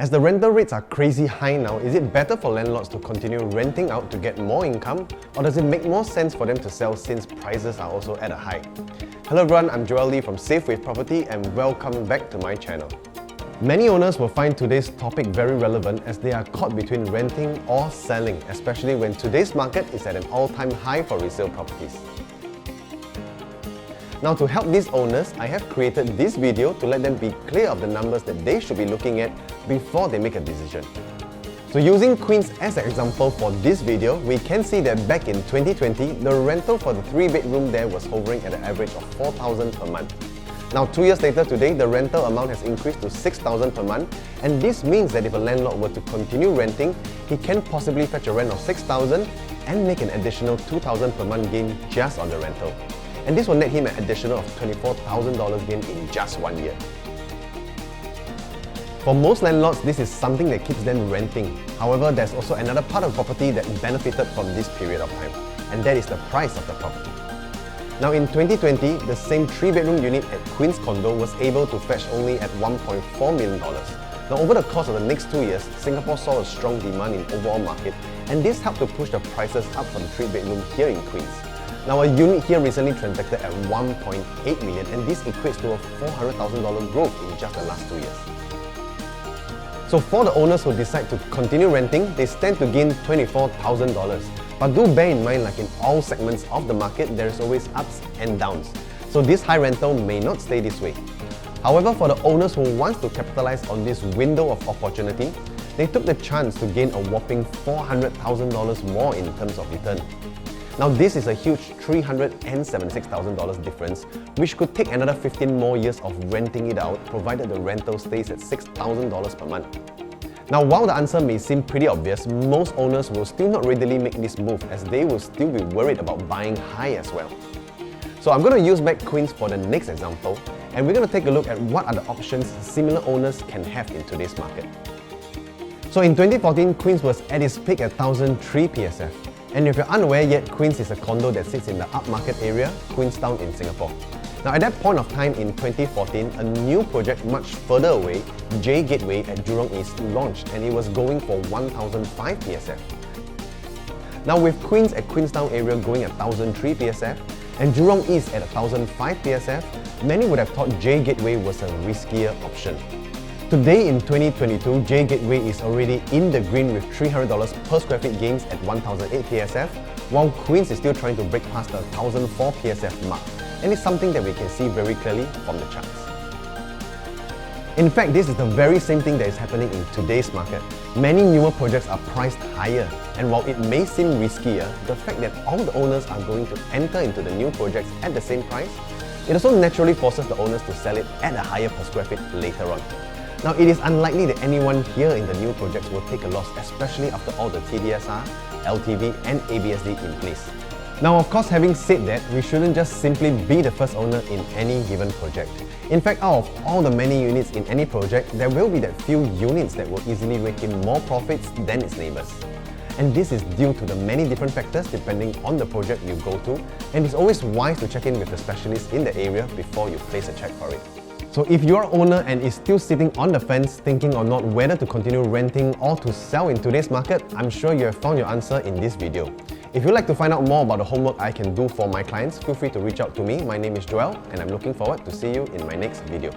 As the rental rates are crazy high now, is it better for landlords to continue renting out to get more income, or does it make more sense for them to sell since prices are also at a high? Hello everyone, I'm Joel Lee from Safeway Property and welcome back to my channel. Many owners will find today's topic very relevant as they are caught between renting or selling, especially when today's market is at an all-time high for resale properties. Now to help these owners, I have created this video to let them be clear of the numbers that they should be looking at before they make a decision. So using Queens as an example for this video, we can see that back in 2020, the rental for the 3-bedroom there was hovering at an average of $4,000 per month. Now 2 years later today, the rental amount has increased to $6,000 per month, and this means that if a landlord were to continue renting, he can possibly fetch a rent of $6,000 and make an additional $2,000 per month gain just on the rental. And this will net him an additional of $24,000 gain in just 1 year. For most landlords, this is something that keeps them renting. However, there's also another part of property that benefited from this period of time, and that is the price of the property. Now in 2020, the same 3-bedroom unit at Queens Condo was able to fetch only at $1.4 million. Now over the course of the next 2 years, Singapore saw a strong demand in overall market, and this helped to push the prices up for the 3-bedroom here in Queens. Now a unit here recently transacted at $1.8 million, and this equates to a $400,000 growth in just the last 2 years. So for the owners who decide to continue renting, they stand to gain $24,000. But do bear in mind, like in all segments of the market, there is always ups and downs. So this high rental may not stay this way. However, for the owners who want to capitalize on this window of opportunity, they took the chance to gain a whopping $400,000 more in terms of return. Now this is a huge $376,000 difference, which could take another 15 more years of renting it out, provided the rental stays at $6,000 per month. Now while the answer may seem pretty obvious, most owners will still not readily make this move as they will still be worried about buying high as well. So I'm going to use back Queens for the next example, and we're going to take a look at what are the options similar owners can have in today's market. So in 2014, Queens was at its peak at 1,003 PSF. And if you're unaware yet, Queens is a condo that sits in the upmarket area, Queenstown in Singapore. Now at that point of time in 2014, a new project much further away, J Gateway at Jurong East, launched and it was going for 1,005 PSF. Now with Queens at Queenstown area going at 1,003 PSF and Jurong East at 1,005 PSF, many would have thought J Gateway was a riskier option. Today in 2022, J Gateway is already in the green with $300 per square feet gains at 1,008 PSF, while Queens is still trying to break past the 1,004 PSF mark, and it's something that we can see very clearly from the charts. In fact, this is the very same thing that is happening in today's market. Many newer projects are priced higher, and while it may seem riskier, the fact that all the owners are going to enter into the new projects at the same price, it also naturally forces the owners to sell it at a higher per square feet later on. Now, it is unlikely that anyone here in the new projects will take a loss, especially after all the TDSR, LTV and ABSD in place. Now, of course, having said that, we shouldn't just simply be the first owner in any given project. In fact, out of all the many units in any project, there will be that few units that will easily rake in more profits than its neighbours. And this is due to the many different factors depending on the project you go to, and it's always wise to check in with the specialist in the area before you place a check for it. So if you're an owner and is still sitting on the fence thinking or not whether to continue renting or to sell in today's market, I'm sure you have found your answer in this video. If you'd like to find out more about the homework I can do for my clients, feel free to reach out to me. My name is Joel and I'm looking forward to see you in my next video.